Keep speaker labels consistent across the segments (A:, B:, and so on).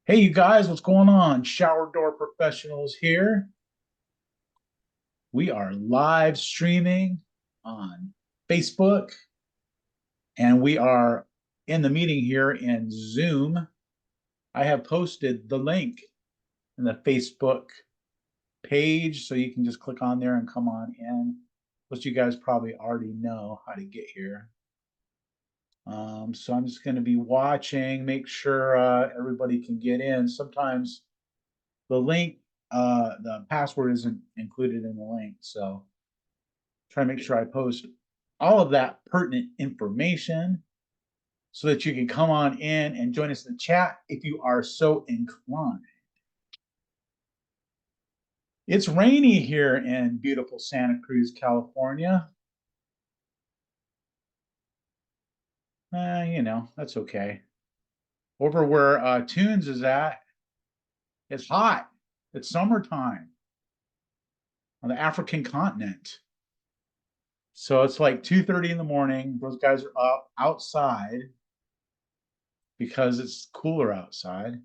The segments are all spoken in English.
A: Hey, you guys, what's going on? Shower door professionals here. We are live streaming on Facebook, and we are in the meeting here in Zoom. I have posted the link in the Facebook page, so you can just click on there and come on in. Most you guys probably already know how to get here. So I'm just going to be watching, make sure everybody can get in. Sometimes the link, the password isn't included in the link. So try to make sure I post all of that pertinent information so that you can come on in and join us in the chat if you are so inclined. It's rainy here in beautiful Santa Cruz, California. That's okay. Over where Tunes is at, it's hot. It's summertime on the African continent. So it's like 2:30 in the morning. Those guys are up outside because it's cooler outside.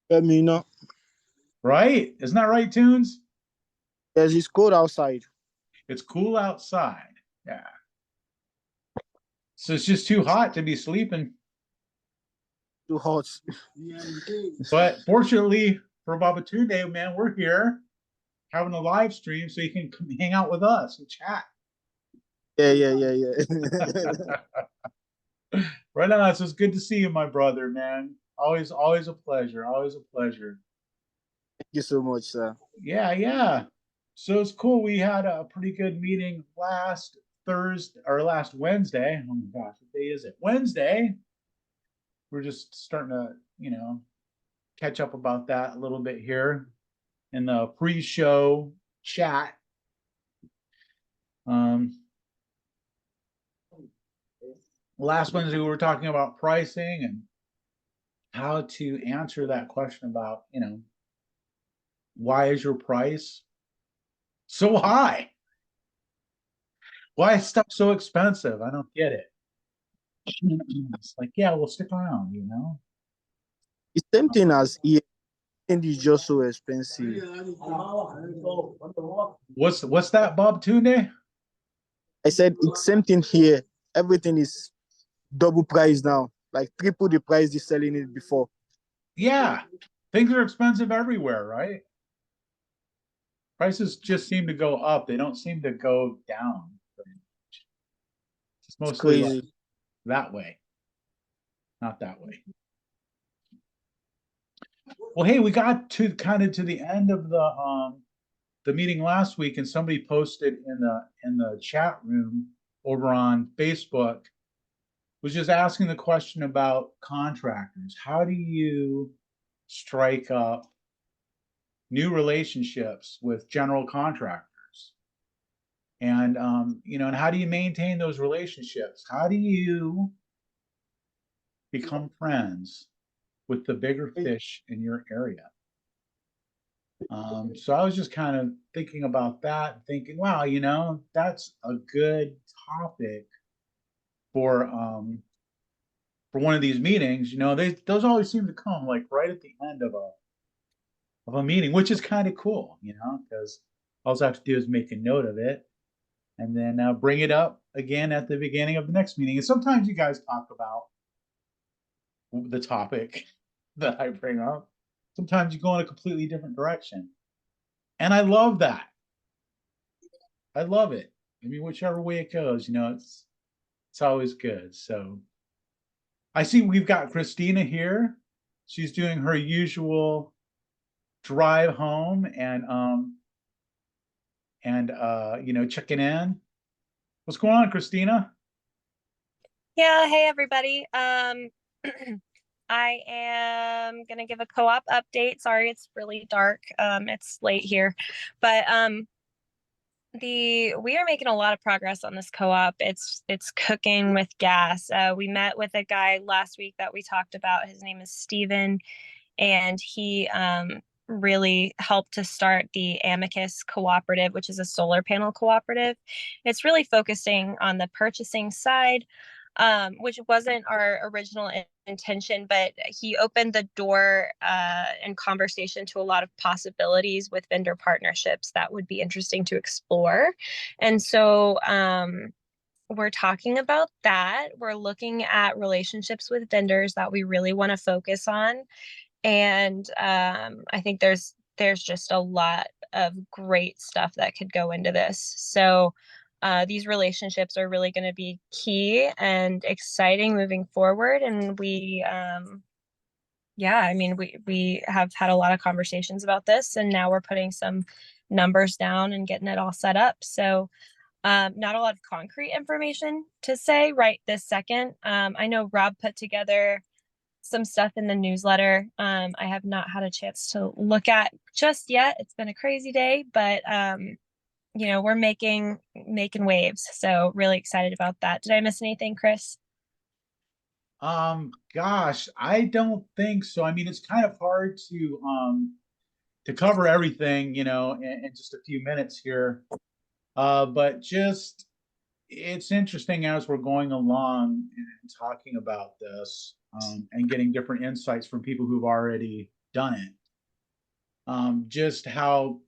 B: Let me know.
A: Right? Isn't that right, Tunes?
B: Yes, it's cold outside.
A: It's cool outside. Yeah. So it's just too hot to be sleeping.
B: Too hot.
A: But fortunately for Baba Tunde, man, we're here having a live stream so you can come hang out with us and chat.
B: Yeah.
A: Right on. So it's good to see you, my brother, man. Always a pleasure. Always a pleasure.
B: Thank you so much, sir.
A: Yeah. So it's cool. We had a pretty good meeting last Wednesday. Oh my gosh, what day is it? Wednesday. We're just starting to, catch up about that a little bit here in the pre-show chat. Last Wednesday we were talking about pricing and how to answer that question about, why is your price so high? Why is stuff so expensive? I don't get it. It's like, yeah, we'll stick around,
B: It's same thing as here, and it's just so expensive.
A: What's that, Bob Tunde?
B: I said it's same thing here. Everything is double price now, like triple the price they're selling it before.
A: Yeah, things are expensive everywhere, right? Prices just seem to go up. They don't seem to go down very much. It's mostly like that way, not that way. Well, hey, we got to kind of to the end of the meeting last week, and somebody posted in the chat room over on Facebook, was just asking the question about contractors. How do you strike up new relationships with general contractors? And and how do you maintain those relationships? How do you become friends with the bigger fish in your area? So I was just kind of thinking about that, thinking, wow, that's a good topic for one of these meetings. Those always seem to come like right at the end of a meeting, which is kind of cool, because all I have to do is make a note of it and then bring it up again at the beginning of the next meeting. And sometimes you guys talk about the topic that I bring up. Sometimes you go in a completely different direction. And I love that. I love it. I mean, whichever way it goes, it's always good. So I see we've got Christina here. She's doing her usual drive home and checking in. What's going on, Christina?
C: Yeah, hey everybody. I am gonna give a co-op update. Sorry, it's really dark. It's late here, but we are making a lot of progress on this co-op. It's cooking with gas. We met with a guy last week that we talked about. His name is Steven, and he really helped to start the Amicus Cooperative, which is a solar panel cooperative. It's really focusing on the purchasing side. which wasn't our original intention, but he opened the door and conversation to a lot of possibilities with vendor partnerships that would be interesting to explore. And so we're talking about that. We're looking at relationships with vendors that we really want to focus on. And I think there's just a lot of great stuff that could go into this. So these relationships are really going to be key and exciting moving forward. And yeah, I mean, we have had a lot of conversations about this, and now we're putting some numbers down and getting it all set up. So not a lot of concrete information to say right this second. I know Rob put together some stuff in the newsletter. I have not had a chance to look at just yet. It's been a crazy day, but we're making waves. So really excited about that. Did I miss anything, Chris?
A: Gosh, I don't think so. I mean, it's kind of hard to cover everything, in just a few minutes here. But just it's interesting as we're going along and talking about this, and getting different insights from people who've already done it. Just how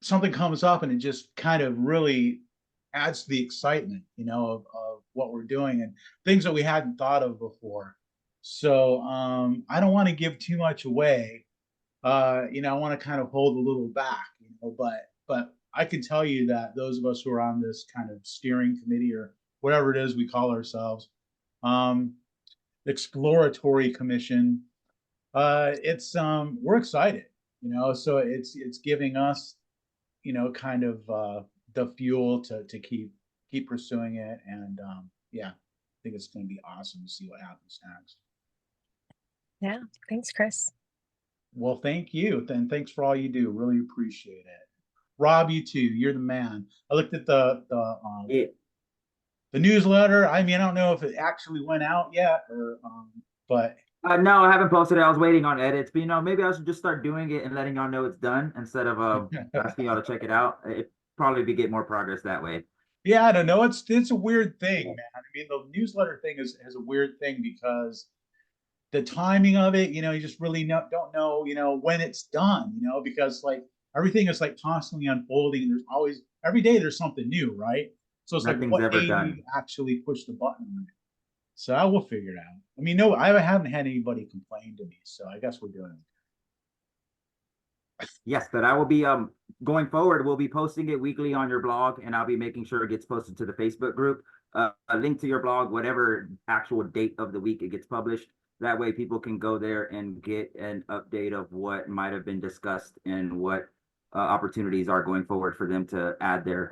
A: something comes up and it just kind of really adds to the excitement, of what we're doing and things that we hadn't thought of before. So I don't want to give too much away. I want to kind of hold a little back, but I can tell you that those of us who are on this kind of steering committee or whatever it is we call ourselves, exploratory commission, it's we're excited, so it's giving us, kind of the fuel to keep pursuing it, and yeah, I think it's going to be awesome to see what happens next.
C: Yeah, thanks, Chris.
A: Well, thank you, and thanks for all you do. Really appreciate it. Rob, you too. You're the man. I looked at
D: Yeah.
A: the newsletter. I mean, I don't know if it actually went out yet, or but
D: No, I haven't posted it. I was waiting on edits, but maybe I should just start doing it and letting y'all know it's done instead of asking y'all to check it out. It probably be get more progress that way.
A: yeah, I don't know. It's a weird thing, man. I mean, the newsletter thing is a weird thing because the timing of it, you just really don't know, when it's done, because like everything is like constantly unfolding. There's always every day there's something new, right? So it's like,
D: Nothing's
A: what
D: ever
A: day do
D: done.
A: you actually push the button on it? So I will figure it out. I mean, no, I haven't had anybody complain to me, so I guess we're doing it.
D: Yes, but I will be going forward. We'll be posting it weekly on your blog, and I'll be making sure it gets posted to the Facebook group. A link to your blog, whatever actual date of the week it gets published. That way, people can go there and get an update of what might have been discussed and what opportunities are going forward for them to add their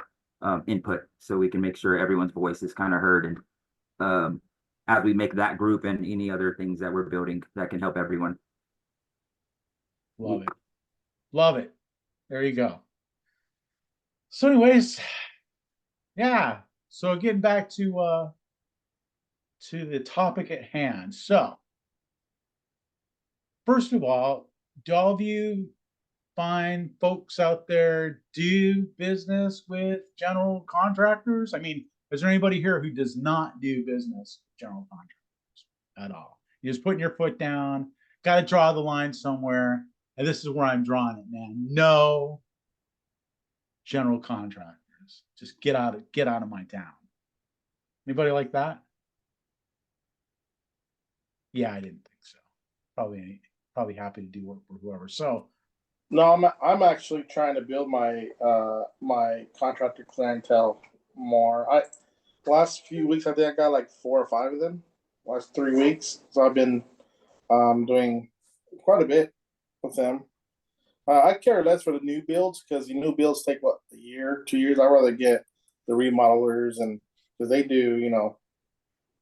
D: input, so we can make sure everyone's voice is kind of heard, and as we make that group and any other things that we're building that can help everyone.
A: Love it. Love it. There you go. So anyways, yeah. So getting back to the topic at hand. So first of all, do all of you fine folks out there do business with general contractors? I mean, is there anybody here who does not do business with general contractors at all? You're just putting your foot down, got to draw the line somewhere. And this is where I'm drawing it, man. No general contractors. Just get out of my town. Anybody like that? Yeah, I didn't think so. Probably happy to do work for whoever. So
E: No, I'm actually trying to build my my contractor clientele more. Last few weeks I think I got like 4 or 5 of them. Last 3 weeks, so I've been doing quite a bit with them. I care less for the new builds because the new builds take what, a year, 2 years. I'd rather get the remodelers, and because they do a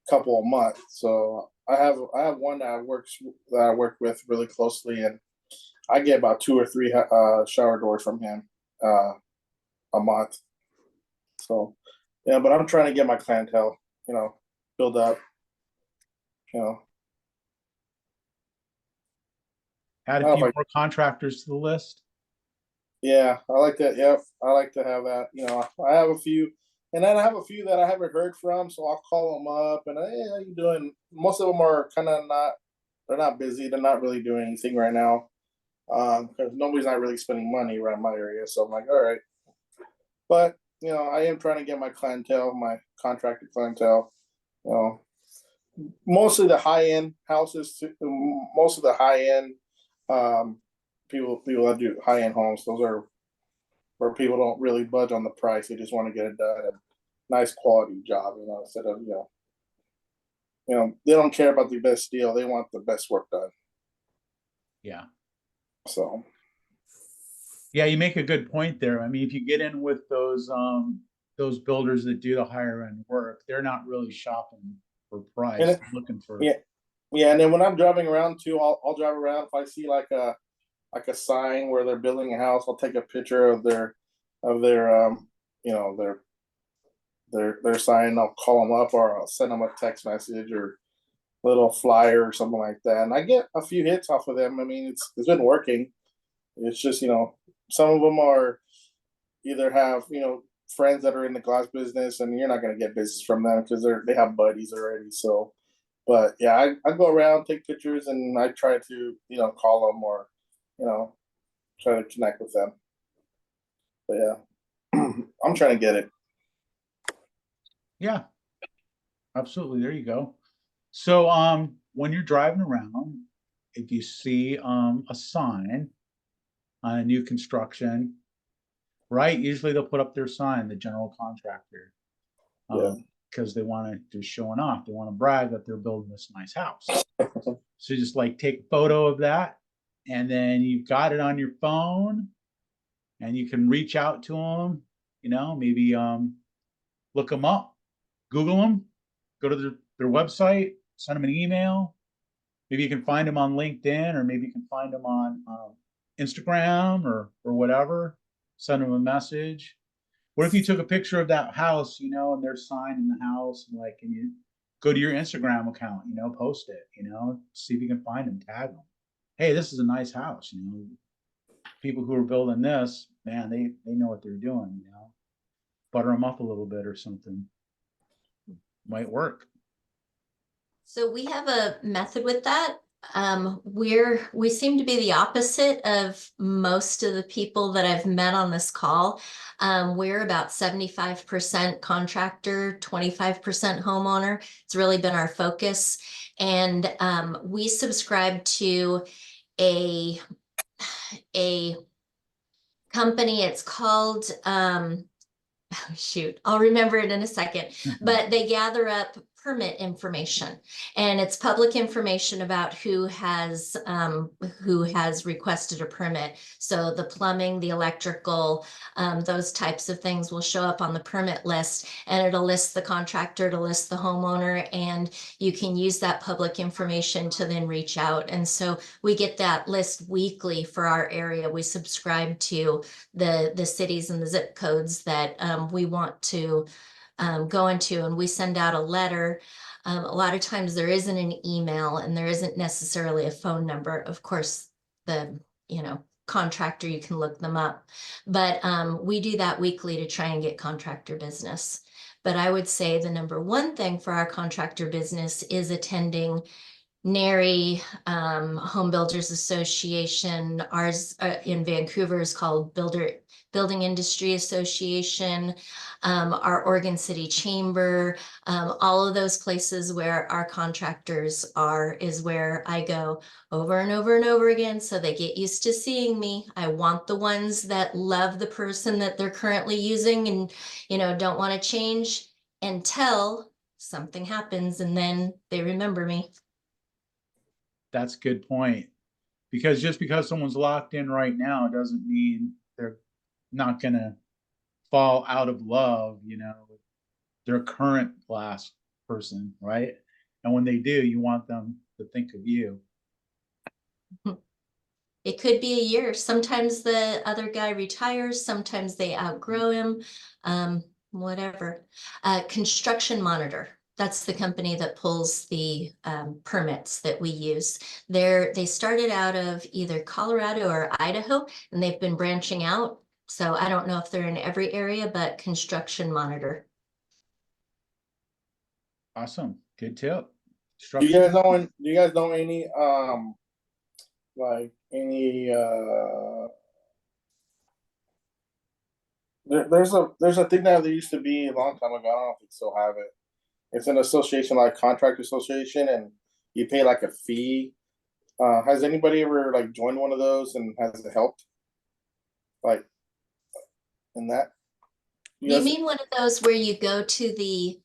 E: couple a month. So I have one that I work with really closely, and I get about 2 or 3 shower doors from him a month. So yeah, but I'm trying to get my clientele, build up.
A: add a few more contractors to the list.
E: Yeah, I like that. Yep, I like to have that. I have a few. And then I have a few that I haven't heard from, so I'll call them up and hey, how you doing? Most of them are kind of not. They're not busy. They're not really doing anything right now because nobody's not really spending money around my area. So I'm like, all right. But I am trying to get my clientele, my contracted clientele. You know, mostly the high end houses. Most of the high end people that do high end homes. Those are where people don't really budge on the price. They just want to get it done. Nice quality job, instead of they don't care about the best deal. They want the best work done.
A: Yeah.
E: So.
A: Yeah, you make a good point there. I mean, if you get in with those builders that do the higher end work, they're not really shopping for price. They're looking for
E: yeah. And then when I'm driving around too, I'll drive around. If I see like a sign where they're building a house, I'll take a picture of their their sign. I'll call them up or I'll send them a text message or a little flyer or something like that. And I get a few hits off of them. I mean, it's been working. It's just, some of them are either have, friends that are in the glass business and you're not going to get business from them because they have buddies already. So, but yeah, I go around, take pictures and I try to, call them or, try to connect with them. But yeah, I'm trying to get it.
A: Yeah, absolutely. There you go. So, when you're driving around, if you see a sign on a new construction, right? Usually they'll put up their sign, the general contractor, because they they're showing off. They want to brag that they're building this nice house. So just like take a photo of that, and then you've got it on your phone, and you can reach out to them. Maybe look them up, Google them, go to their website, send them an email. Maybe you can find them on LinkedIn, or maybe you can find them on Instagram or whatever. Send them a message. What if you took a picture of that house, and their sign in the house, and you go to your Instagram account, post it, see if you can find them, tag them. Hey, this is a nice house, people who are building this, man, they know what they're doing, butter them up a little bit or something. Might work.
F: So we have a method with that. We seem to be the opposite of most of the people that I've met on this call. We're about 75% contractor, 25% homeowner. It's really been our focus. And we subscribe to a company. It's called shoot, I'll remember it in a second, but they gather up permit information, and it's public information about who has requested a permit. So the plumbing, the electrical, those types of things will show up on the permit list, and it'll list the contractor, it'll list the homeowner, and you can use that public information to then reach out. And so we get that list weekly for our area. We subscribe to the cities and the zip codes that we want to go into, and we send out a letter. A lot of times there isn't an email and there isn't necessarily a phone number. Of course, the contractor, you can look them up, but we do that weekly to try and get contractor business. But I would say the number one thing for our contractor business is attending NARI, Home Builders Association. Ours in Vancouver is called Building Industry Association, our Oregon City Chamber, all of those places where our contractors are is where I go over and over and over again. So they get used to seeing me. I want the ones that love the person that they're currently using and, don't want to change until something happens and then they remember me.
A: That's a good point. Because just because someone's locked in right now doesn't mean they're not going to fall out of love, with their current glass person, right? And when they do, you want them to think of you.
F: It could be a year. Sometimes the other guy retires, sometimes they outgrow him, whatever. Construction Monitor. That's the company that pulls the permits that we use. They started out of either Colorado or Idaho, and they've been branching out. So I don't know if they're in every area, but Construction Monitor.
A: Awesome. Good tip.
E: Do you guys know? Do you guys know any like any there's a thing that there used to be a long time ago. I don't know if they still have it. It's an association like contract association, and you pay like a fee. Has anybody ever like joined one of those, and has it helped? Like in that?
F: You mean one of those where you go to the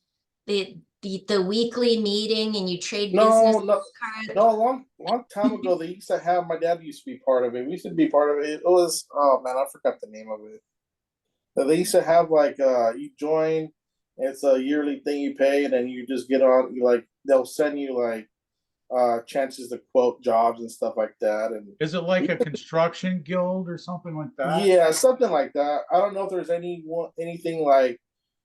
F: weekly meeting and you trade business cards?
E: No, a long time ago they used to have, my dad used to be part of it. We used to be part of it. It was, oh man, I forgot the name of it. But they used to have like you join, it's a yearly thing you pay, and then you just get on, you like they'll send you like chances to quote jobs and stuff like that. And
A: is it like a construction guild or something like that?
E: yeah, something like that. I don't know if there's anything like,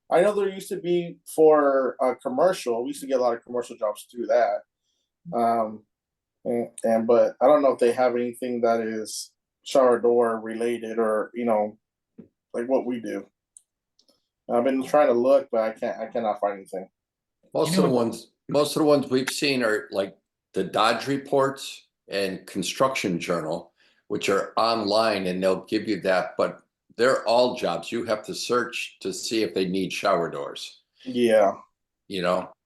E: I know there used to be for commercial. We used to get a lot of commercial jobs through that. But I don't know if they have anything that is shower door related, or like what we do. I've been trying to look, but I cannot find anything.
G: Most of the ones we've seen are like the Dodge reports and Construction Journal, which are online, and they'll give you that, but they're all jobs. You have to search to see if they need shower doors.
E: Yeah.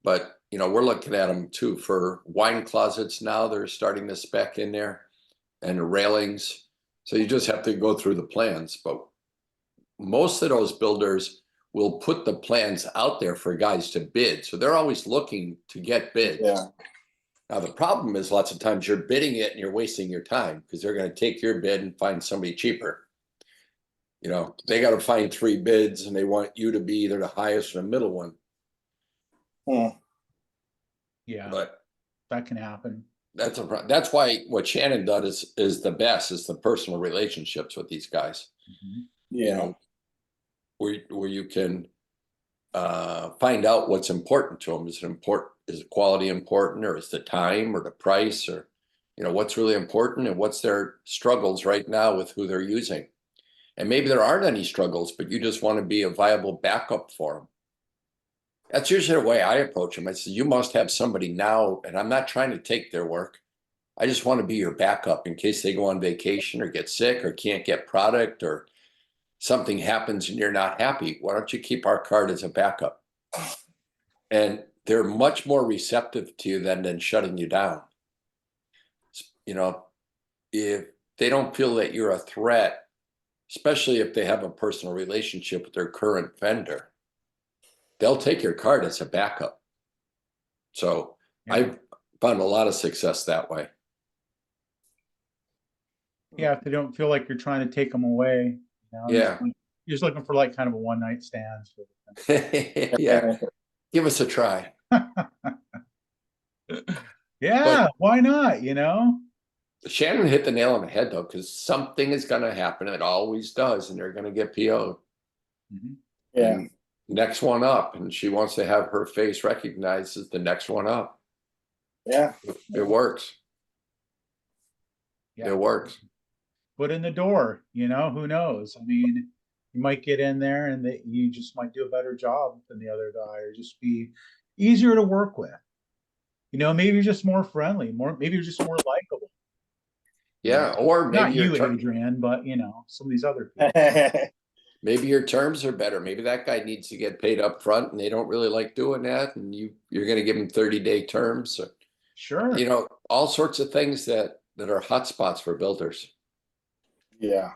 G: But we're looking at them too for wine closets now. They're starting to spec in there, and the railings. So you just have to go through the plans. But most of those builders will put the plans out there for guys to bid. So they're always looking to get bids.
E: Yeah.
G: Now, the problem is lots of times you're bidding it and you're wasting your time because they're going to take your bid and find somebody cheaper. They got to find 3 bids and they want you to be either the highest or the middle one.
A: Yeah,
G: but
A: that can happen.
G: That's why what Shannon does is the best, is the personal relationships with these guys.
A: Mm-hmm.
E: Yeah.
G: Where you can find out what's important to them. Is the quality important, or is the time or the price, or what's really important, and what's their struggles right now with who they're using. And maybe there aren't any struggles, but you just want to be a viable backup for them. That's usually the way I approach them. I say, you must have somebody now, and I'm not trying to take their work. I just want to be your backup in case they go on vacation or get sick or can't get product or something happens and you're not happy. Why don't you keep our card as a backup? And they're much more receptive to you than shutting you down. If they don't feel that you're a threat, especially if they have a personal relationship with their current vendor, they'll take your card as a backup. So yeah. I've found a lot of success that way.
A: Yeah, if they don't feel like you're trying to take them away.
G: Yeah.
A: You're just looking for like kind of a one-night stand.
G: Yeah. Give us a try.
A: Yeah, but why not?
G: Shannon hit the nail on the head though, because something is going to happen. It always does, and they're going to get PO'd.
E: Mm-hmm. Yeah.
G: And next one up, and she wants to have her face recognized as the next one up.
E: Yeah.
G: It works.
A: Yeah.
G: It works.
A: Foot in the door, who knows? I mean, you might get in there and you just might do a better job than the other guy, or just be easier to work with. Maybe you're just more friendly, maybe you're just more likable.
G: Yeah, or maybe
A: not you, Adrian, but some of these other people.
G: Maybe your terms are better. Maybe that guy needs to get paid up front and they don't really like doing that, and you're going to give him 30-day terms. So,
A: sure.
G: All sorts of things that are hot spots for builders.
E: Yeah.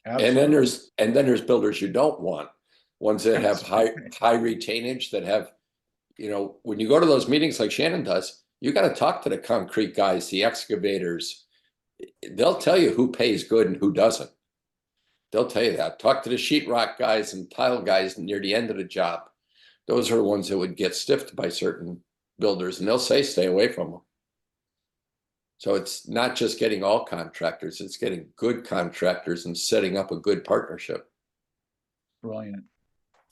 G: Absolutely. And then there's builders you don't want, ones that have high retainage, that have, when you go to those meetings like Shannon does, you got to talk to the concrete guys, the excavators. They'll tell you who pays good and who doesn't. They'll tell you that. Talk to the sheetrock guys and tile guys near the end of the job. Those are the ones that would get stiffed by certain builders, and they'll say stay away from them. So it's not just getting all contractors, it's getting good contractors and setting up a good partnership.
A: Brilliant.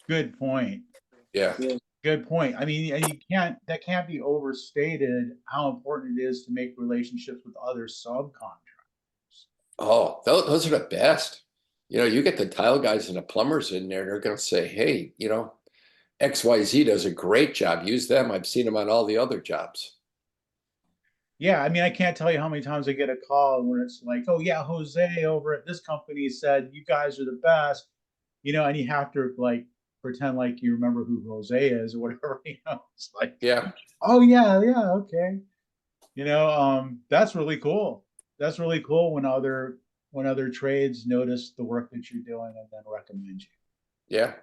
A: Good point.
G: Yeah.
A: Good point. I mean, that can't be overstated how important it is to make relationships with other subcontractors.
G: Oh, those are the best. You get the tile guys and the plumbers in there, they're going to say, hey, XYZ does a great job. Use them. I've seen them on all the other jobs.
A: Yeah, I mean, I can't tell you how many times I get a call where it's like, oh yeah, Jose over at this company said you guys are the best, and you have to like pretend like you remember who Jose is or whatever, It's like,
G: Yeah.
A: oh yeah, yeah, okay. That's really cool. That's really cool when other trades notice the work that you're doing and then recommend you.
G: Yeah.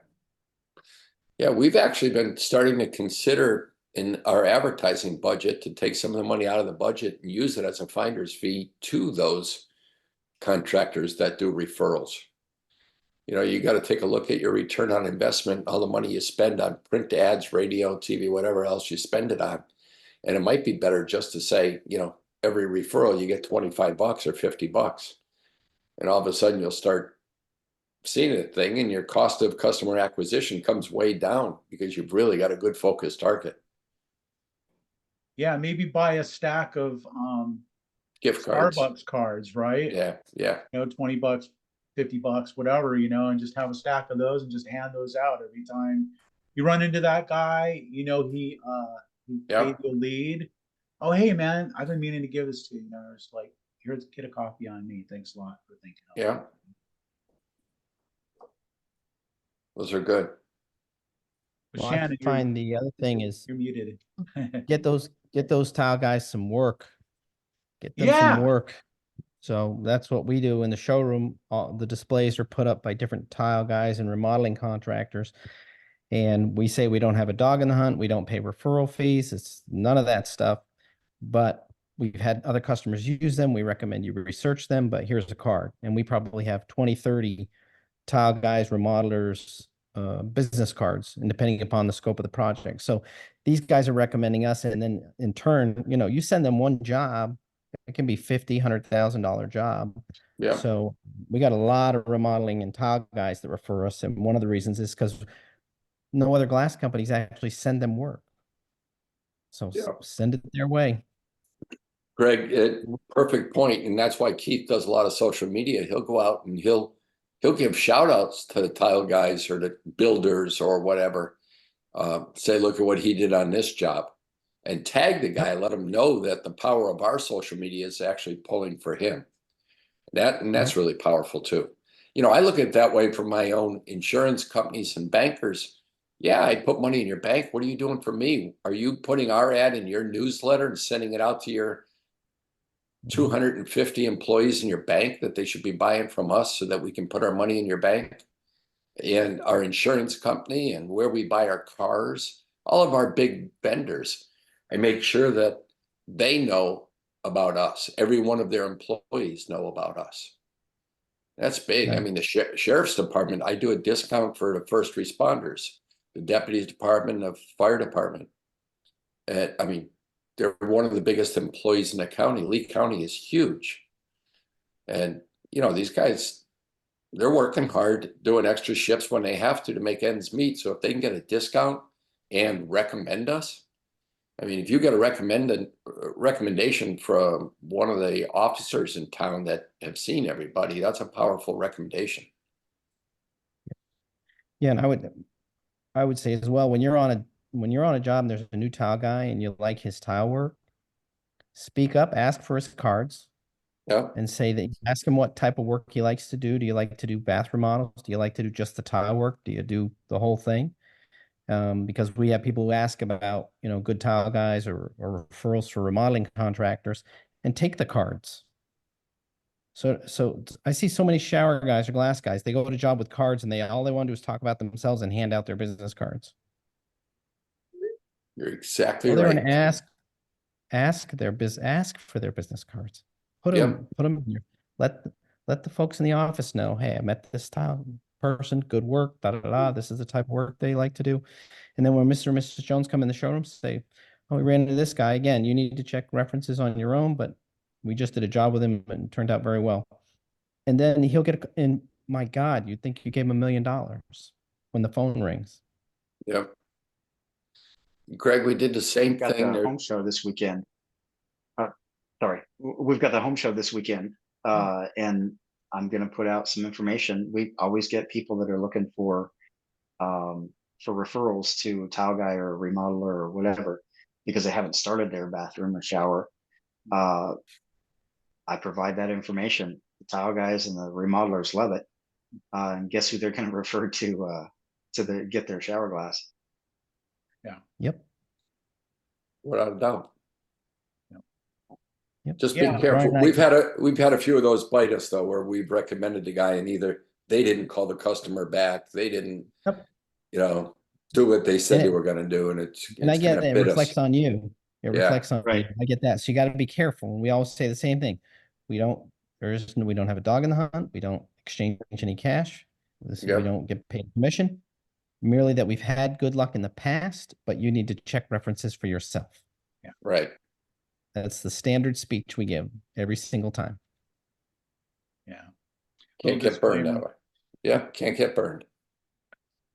G: Yeah, we've actually been starting to consider in our advertising budget to take some of the money out of the budget and use it as a finder's fee to those contractors that do referrals. You got to take a look at your return on investment, all the money you spend on print ads, radio, TV, whatever else you spend it on. And it might be better just to say, every referral you get $25 or $50. And all of a sudden you'll start seeing a thing and your cost of customer acquisition comes way down because you've really got a good focused target.
A: Yeah, maybe buy a stack of
G: Gift cards.
A: Starbucks cards, right?
G: Yeah, yeah.
A: $20, $50, whatever, and just have a stack of those and just hand those out every time you run into that guy, he gave you a lead. Oh, hey man, I've been meaning to give this to you. It's like, here's get a coffee on me. Thanks a lot for thinking of
G: Yeah. Those are good.
A: But
H: Well,
A: Shannon,
H: I find the other thing is
A: you're muted.
H: get those tile guys some work. Get them
A: Yeah.
H: some work. So that's what we do in the showroom. All the displays are put up by different tile guys and remodeling contractors. And we say we don't have a dog in the hunt. We don't pay referral fees. It's none of that stuff. But we've had other customers use them. We recommend you research them, but here's a card. And we probably have 20, 30 tile guys, remodelers, business cards, and depending upon the scope of the project. So these guys are recommending us. And then in turn, you send them one job, it can be $50,000, $100,000 job.
G: Yeah.
H: So we got a lot of remodeling and tile guys that refer us. And one of the reasons is because no other glass companies actually send them work. So
G: Yeah.
H: send it their way.
G: Greg, perfect point. And that's why Keith does a lot of social media. He'll go out and he'll give shout outs to the tile guys or the builders or whatever. Say, look at what he did on this job and tag the guy, let him know that the power of our social media is actually pulling for him. That's really powerful too. I look at it that way for my own insurance companies and bankers. Yeah, I put money in your bank. What are you doing for me? Are you putting our ad in your newsletter and sending it out to your 250 employees in your bank that they should be buying from us so that we can put our money in your bank and our insurance company and where we buy our cars, all of our big vendors? I make sure that they know about us. Every one of their employees know about us. That's big.
H: Right.
G: I mean, the sheriff's department, I do a discount for the first responders, the deputy's department, the fire department. I mean, they're one of the biggest employees in the county. Lee County is huge. And, these guys, they're working hard, doing extra shifts when they have to make ends meet. So if they can get a discount and recommend us, I mean, if you get a recommendation from one of the officers in town that have seen everybody, that's a powerful recommendation.
H: Yeah, and I would say as well, when you're on a job and there's a new tile guy and you like his tile work, speak up, ask for his cards.
G: Yeah.
H: And say that, ask him what type of work he likes to do. Do you like to do bathroom models? Do you like to do just the tile work? Do you do the whole thing? Because we have people who ask about, good tile guys or referrals for remodeling contractors, and take the cards. So I see so many shower guys or glass guys, they go to a job with cards and all they want to do is talk about themselves and hand out their business cards.
G: You're exactly
H: Go there
G: right.
H: and ask for their business cards. Put them in here. Let the folks in the office know, hey, I met this tile person, good work, this is the type of work they like to do. And then when Mr. and Mrs. Jones come in the showroom, say, oh, we ran into this guy again. You need to check references on your own, but we just did a job with him and it turned out very well. And then he'll and my God, you'd think you gave him $1 million when the phone rings.
G: Yep. Greg, we did the same
I: Got
G: thing.
I: the home show this weekend. Sorry, we've got the home show this weekend, and I'm going to put out some information. We always get people that are looking for for referrals to a tile guy or a remodeler or whatever, because they haven't started their bathroom or shower. I provide that information. The tile guys and the remodelers love it. And guess who they're going to refer to get their shower glass?
H: Yep.
G: Without a doubt.
H: Yep.
G: Just
A: Yeah.
G: be careful.
H: Brian,
G: We've had a few of those bite us though, where we've recommended the guy and either they didn't call the customer back, they didn't,
A: Yep.
G: you know, do what they said
H: And
G: they
H: it-
G: were going to do, and it's
H: And I get
G: kind of
H: it
G: bit
H: reflects
G: us.
H: on you. It
G: Yeah.
H: reflects on
I: Right.
H: you. I get that. So you got to be careful. And we always say the same thing. We don't have a dog in the hunt. We don't exchange any cash. We
G: Yep.
H: don't get paid commission. Merely that we've had good luck in the past, but you need to check references for yourself.
G: Right.
H: That's the standard speech we give every single time.
A: Yeah.
G: Can't
A: Little
G: get burned that
A: disclaimer.
G: way. Yeah, can't get burned.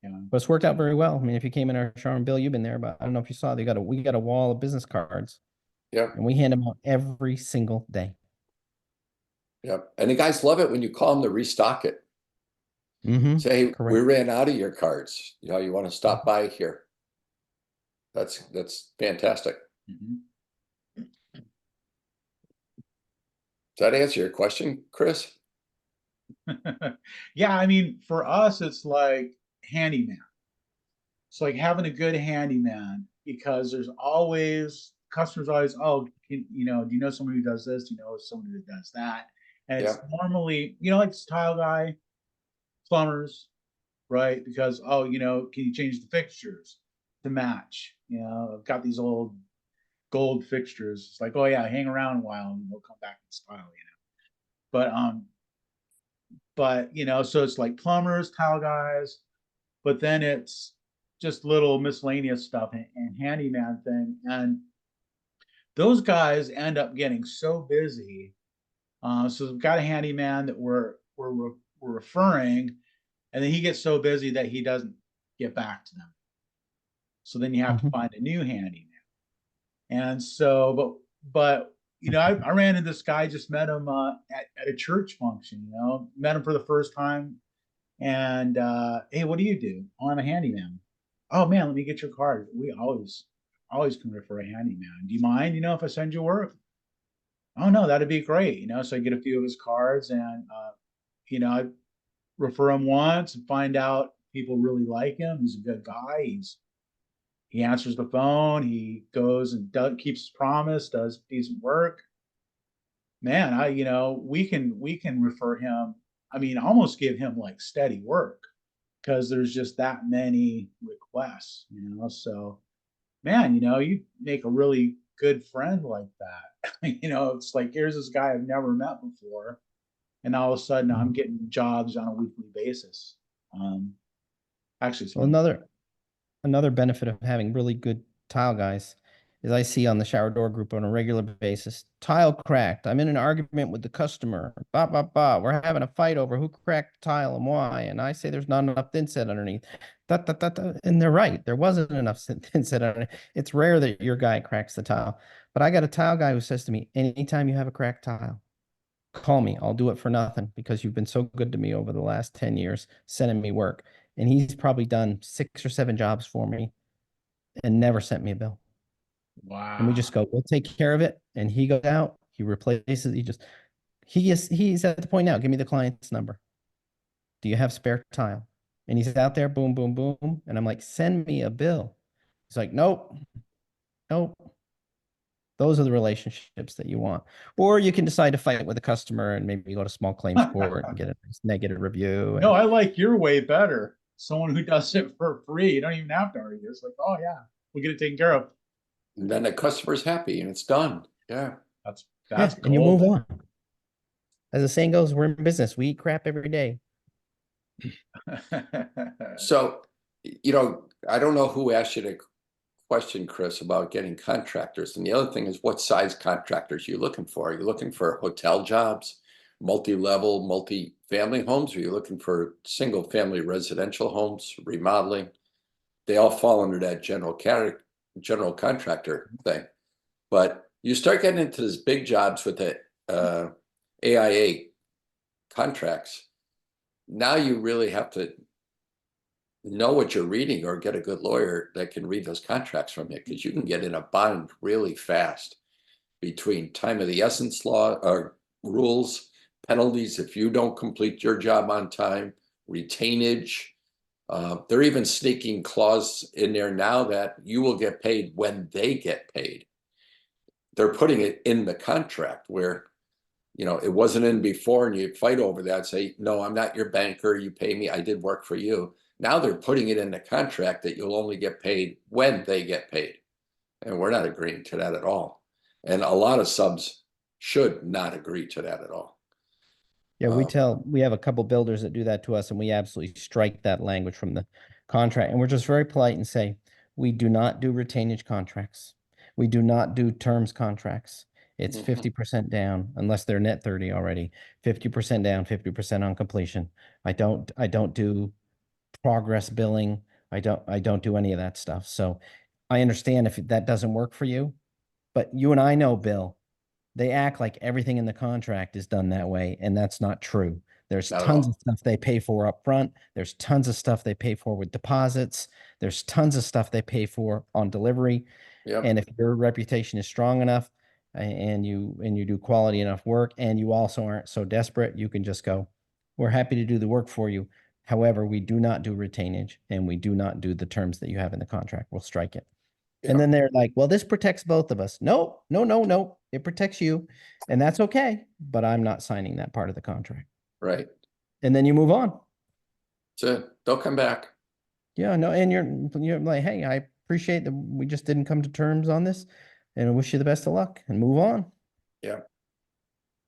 A: Yeah.
H: But it's worked out very well. I mean, if you came in our showroom, Bill, you've been there, but I don't know if you saw, we got a wall of business cards
G: Yep.
H: and we hand them out every single day.
G: Yep. And the guys love it when you call them to restock it.
H: Mm-hmm.
G: Say, hey,
H: Correct.
G: we ran out of your cards. You know, you want to stop by here. That's fantastic.
A: Mhm.
G: Does that answer your question, Chris?
A: Yeah, I mean, for us, it's like handyman. It's like having a good handyman because there's always customers always, oh, do you know someone who does this? Do you know someone who does that? And it's normally, like this tile guy, plumbers, right? Because, oh, can you change the fixtures to match? I've got these old gold fixtures. It's like, oh yeah, hang around a while and we'll come back in style, But so it's like plumbers, tile guys, but then it's just little miscellaneous stuff and handyman thing. And those guys end up getting so busy. So we've got a handyman that we're referring, and then he gets so busy that he doesn't get back to them. So then you have to find a new handyman. And so, but I ran into this guy, just met him at a church function, met him for the first time. And hey, what do you do? Oh, I'm a handyman. Oh man, let me get your card. We always can refer a handyman. Do you mind, if I send you work? Oh no, that'd be great. So I get a few of his cards and I refer him once and find out people really like him. He's a good guy. He answers the phone. He goes and keeps his promise, does decent work. Man, we can refer him. I mean, almost give him like steady work because there's just that many requests, So, man, you make a really good friend like that. It's like, here's this guy I've never met before, and all of a sudden I'm getting jobs on a weekly basis. Actually, it's
H: Well, another benefit of having really good tile guys is I see on the shower door group on a regular basis, tile cracked. I'm in an argument with the customer. We're having a fight over who cracked the tile and why. And I say there's not enough thin set underneath. And they're right. There wasn't enough thin set underneath. It's rare that your guy cracks the tile. But I got a tile guy who says to me, anytime you have a cracked tile, call me. I'll do it for nothing because you've been so good to me over the last 10 years, sending me work. And he's probably done 6 or 7 jobs for me and never sent me a bill.
A: Wow.
H: And we just go, we'll take care of it. And he goes out, he replaces, he's at the point now, give me the client's number. Do you have spare tile? And he's out there, boom, boom, boom. And I'm like, send me a bill. He's like, nope. Those are the relationships that you want. Or you can decide to fight with a customer and maybe go to small claims court and get a negative review.
A: No, I like your way better. Someone who does it for free. You don't even have to argue. It's like, oh yeah, we'll get it taken care of.
G: And then the customer's happy and it's done. Yeah.
A: That's
H: and you move on. As the saying goes, we're in business. We eat crap every day.
G: So, I don't know who asked you the question, Chris, about getting contractors. And the other thing is, what size contractors are you looking for? Are you looking for hotel jobs, multi-level, multi-family homes? Are you looking for single-family residential homes, remodeling? They all fall under that general contractor thing. But you start getting into these big jobs with the AIA contracts. Now you really have to know what you're reading or get a good lawyer that can read those contracts from you, because you can get in a bind really fast between time of the essence law or rules, penalties if you don't complete your job on time, retainage. They're even sneaking clause in there now that you will get paid when they get paid. They're putting it in the contract where, you know, it wasn't in before and you fight over that, say, no, I'm not your banker, you pay me, I did work for you. Now they're putting it in the contract that you'll only get paid when they get paid. And we're not agreeing to that at all. And a lot of subs should not agree to that at all.
H: Yeah, we have a couple builders that do that to us, and we absolutely strike that language from the contract. And we're just very polite and say, we do not do retainage contracts. We do not do terms contracts. It's 50% down unless they're net 30 already. 50% down, 50% on completion. I don't do progress billing. I don't do any of that stuff. So I understand if that doesn't work for you, but you and I know, Bill, they act like everything in the contract is done that way, and that's not true. There's
G: Not at
H: tons
G: all.
H: of stuff they pay for up front. There's tons of stuff they pay for with deposits. There's tons of stuff they pay for on delivery.
G: Yep.
H: And if your reputation is strong enough and you do quality enough work, and you also aren't so desperate, you can just go, we're happy to do the work for you. However, we do not do retainage, and we do not do the terms that you have in the contract. We'll strike it.
G: Yeah.
H: And then they're like, well, this protects both of us. No. It protects you. And that's okay. But I'm not signing that part of the contract.
G: Right.
H: And then you move on.
G: So they'll come back.
H: Yeah, no, and you're like, hey, I appreciate that we just didn't come to terms on this. And I wish you the best of luck and move on.
G: Yeah.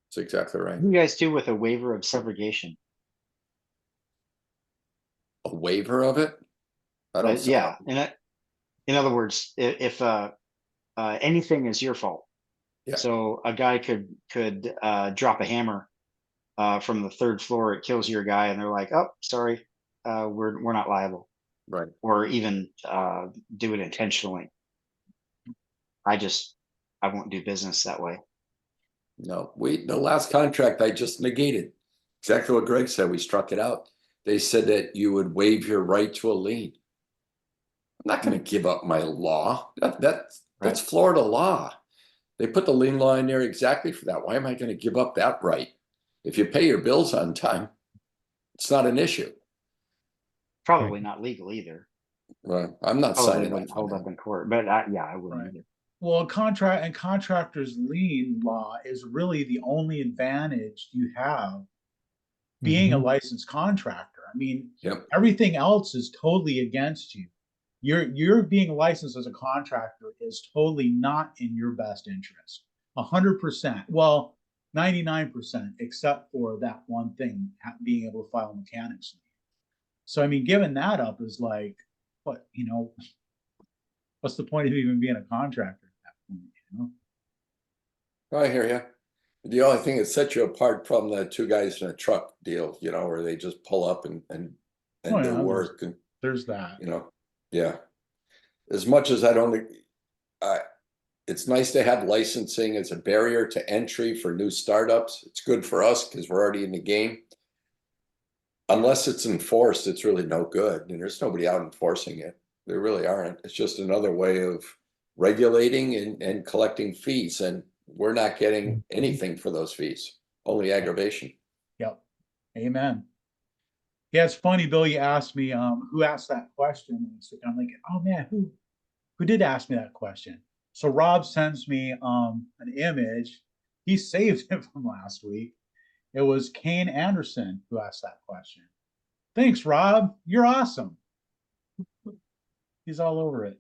G: That's exactly right.
I: What do you guys do with a waiver of subrogation?
G: A waiver of it? I don't see
I: Yeah, in other words, if anything is your fault,
G: Yeah.
I: so a guy could drop a hammer from the third floor, it kills your guy, and they're like, oh, sorry, we're not liable,
G: Right.
I: or even do it intentionally. I won't do business that way.
G: No, the last contract I just negated. Exactly what Greg said. We struck it out. They said that you would waive your right to a lien. I'm not going to give up my law. That's Florida law. They put the lien law in there exactly for that. Why am I going to give up that right? If you pay your bills on time, it's not an issue.
I: Probably not legal either.
G: Well, I'm not
I: Probably
G: signing
I: wouldn't
G: that.
I: hold up in court, but I wouldn't
A: Right.
I: either.
A: Well, contractors lien law is really the only advantage you have being a licensed contractor. I mean,
G: Yep.
A: everything else is totally against you. You're being licensed as a contractor is totally not in your best interest. 100%. Well, 99%, except for that one thing, being able to file a mechanics lien. So, I mean, giving that up is like, what, what's the point of even being a contractor at that point,
G: I hear you. The only thing that sets you apart from the two guys in a truck deal, where they just pull up and
A: Oh,
G: do
A: yeah,
G: work, and
A: There's that.
G: yeah. As much as I don't, it's nice to have licensing as a barrier to entry for new startups. It's good for us because we're already in the game. Unless it's enforced, it's really no good, and there's nobody out enforcing it. There really aren't. It's just another way of regulating and collecting fees, and we're not getting anything for those fees, only aggravation.
A: Yep. Amen. Yeah, it's funny, Bill, you asked me who asked that question. And so I'm like, oh man, who did ask me that question? So Rob sends me an image. He saved it from last week. It was Kane Anderson who asked that question. Thanks, Rob. You're awesome. He's all over it.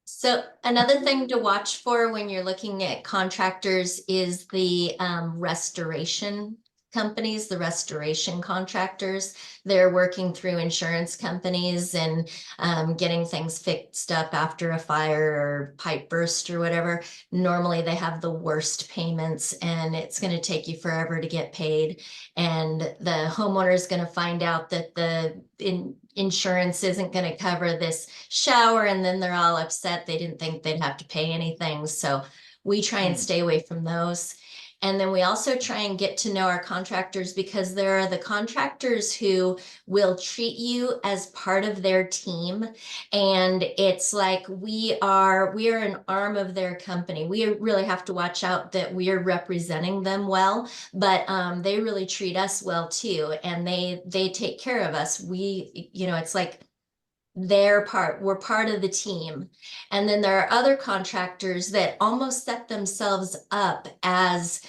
F: So another thing to watch for when you're looking at contractors is the restoration companies, the restoration contractors. They're working through insurance companies and getting things fixed up after a fire or pipe burst or whatever. Normally they have the worst payments, and it's going to take you forever to get paid. And the homeowner is going to find out that the insurance isn't going to cover this shower, and then they're all upset. They didn't think they'd have to pay anything. So we try and stay away from those. And then we also try and get to know our contractors, because there are the contractors who will treat you as part of their team. And it's like we are an arm of their company. We really have to watch out that we are representing them well, but they really treat us well too. And they take care of us. It's like we're part of the team. And then there are other contractors that almost set themselves up as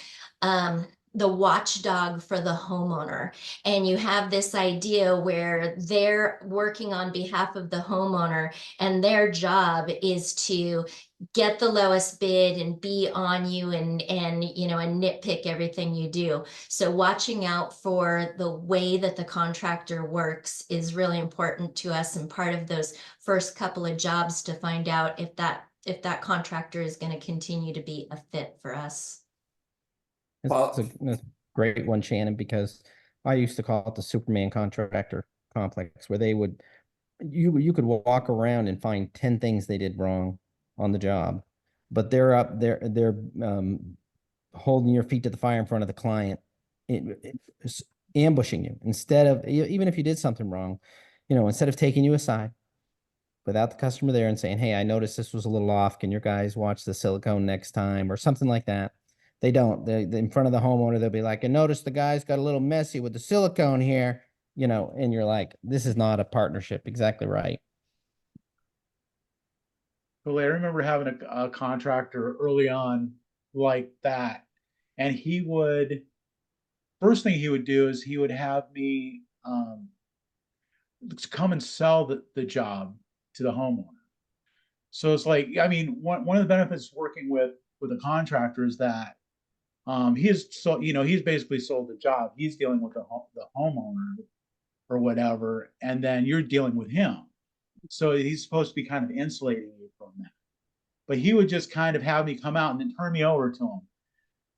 F: the watchdog for the homeowner. And you have this idea where they're working on behalf of the homeowner, and their job is to get the lowest bid and be on you and nitpick everything you do. So watching out for the way that the contractor works is really important to us, and part of those first couple of jobs to find out if that contractor is going to continue to be a fit for us.
H: That's a great one, Shannon, because I used to call it the Superman contractor complex, where you could walk around and find 10 things they did wrong on the job, but they're up there, they're holding your feet to the fire in front of the client, ambushing you. Instead of, even if you did something wrong, instead of taking you aside without the customer there and saying, hey, I noticed this was a little off, can your guys watch the silicone next time, or something like that. They don't. They in front of the homeowner, they'll be like, I noticed the guys got a little messy with the silicone here, and you're like, this is not a partnership. Exactly right.
A: Well, I remember having a contractor early on like that. And first thing he would do is he would have me come and sell the job to the homeowner. So it's like, I mean, one of the benefits working with a contractor is that he's basically sold the job. He's dealing with the homeowner or whatever, and then you're dealing with him. So he's supposed to be kind of insulating you from that. But he would just kind of have me come out and then turn me over to him,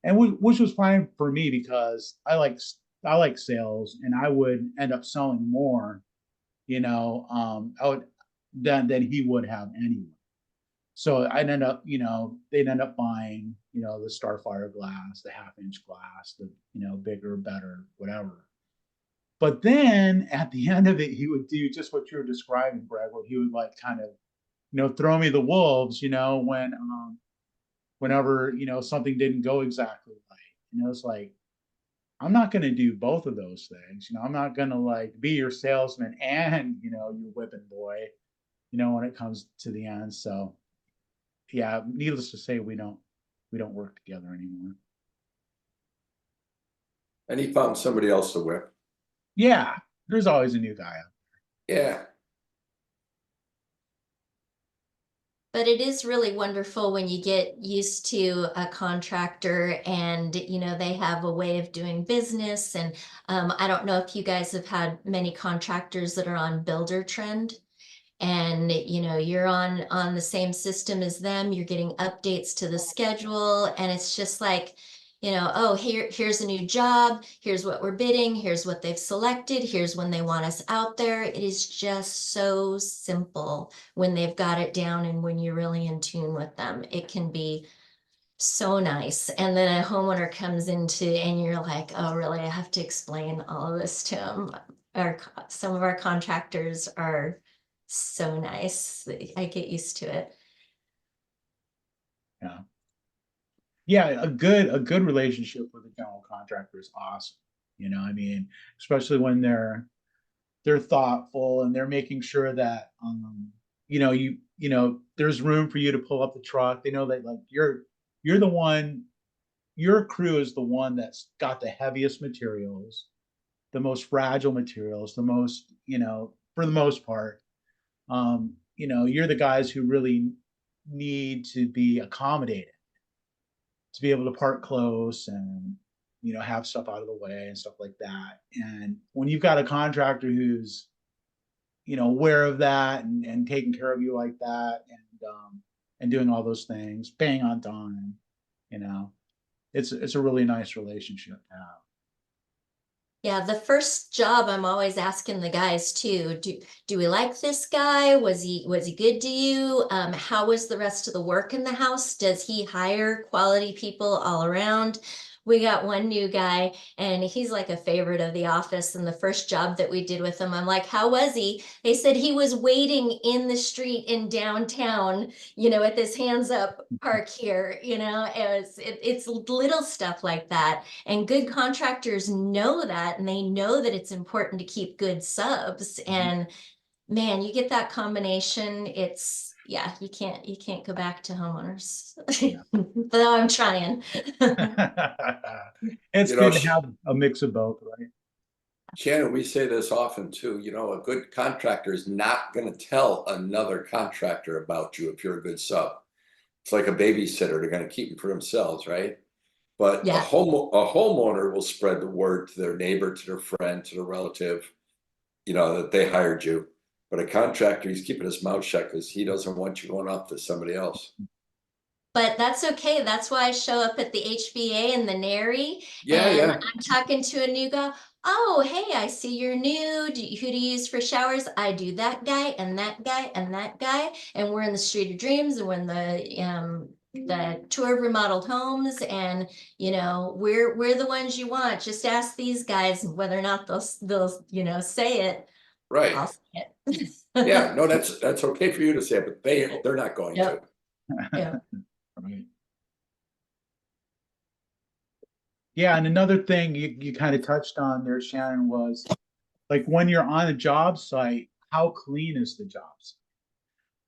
A: and which was fine for me because I like sales, and I would end up selling more, I would than he would have anyway. So I'd end up, they'd end up buying, the Starfire glass, the 1/2-inch glass, the, bigger, better, whatever. But then at the end of it, he would do just what you were describing, Brad, where he would like kind of, throw me the wolves, whenever, something didn't go exactly right. It's like, I'm not going to do both of those things. I'm not going to like be your salesman and, your whipping boy, when it comes to the end. So yeah, needless to say, we don't work together anymore.
G: And he found somebody else to whip.
A: Yeah, there's always a new guy out
G: there. Yeah.
F: But it is really wonderful when you get used to a contractor and, they have a way of doing business. And I don't know if you guys have had many contractors that are on Builder Trend. And you're on the same system as them, you're getting updates to the schedule, and it's just like, oh, here's a new job, here's what we're bidding, here's what they've selected, here's when they want us out there. It is just so simple when they've got it down, and when you're really in tune with them, it can be so nice. And then a homeowner comes and you're like, oh, really, I have to explain all of this to them. Some of our contractors are so nice. I get used to it.
A: Yeah, a good relationship with a general contractor is awesome. I mean, especially when they're thoughtful and they're making sure that there's room for you to pull up the truck. They know that like you're the one, your crew is the one that's got the heaviest materials, the most fragile materials, the most, for the most part. You're the guys who really need to be accommodated to be able to park close and, have stuff out of the way and stuff like that. And when you've got a contractor who's, aware of that and taking care of you like that and doing all those things, paying on time, it's a really nice relationship to have.
F: Yeah, the first job I'm always asking the guys too, do we like this guy? Was he good to you? How was the rest of the work in the house? Does he hire quality people all around? we got one new guy, and he's like a favorite of the office. And the first job that we did with him, I'm like, how was he? They said he was waiting in the street in downtown, with his hands up, park here. It's little stuff like that. And good contractors know that, and they know that it's important to keep good subs. And man, you get that combination, you can't go back to homeowners. But I'm trying.
A: It's
G: You know,
A: good to have a mix of both, right?
G: Shannon, we say this often too, a good contractor is not going to tell another contractor about you if you're a good sub. It's like a babysitter. They're going to keep them for themselves, right? But
F: Yeah.
G: a homeowner will spread the word to their neighbor, to their friend, to their relative, that they hired you. But a contractor, he's keeping his mouth shut because he doesn't want you going off to somebody else.
F: But that's okay. That's why I show up at the HBA and the NARI.
G: Yeah,
F: and
G: yeah.
F: I'm talking to a new guy. Oh, hey, I see you're new. Who do you use for showers? I do that guy and that guy and that guy. And we're in the Street of Dreams, and we're in the tour of remodeled homes, and we're the ones you want. Just ask these guys whether or not they'll say it.
G: Right.
F: I'll say it.
G: Yeah, no, that's okay for you to say, but they're not going
F: Yep.
G: to.
F: Yeah.
A: Right. Yeah, and another thing you kind of touched on there, Shannon, was like when you're on a job site, how clean is the job site?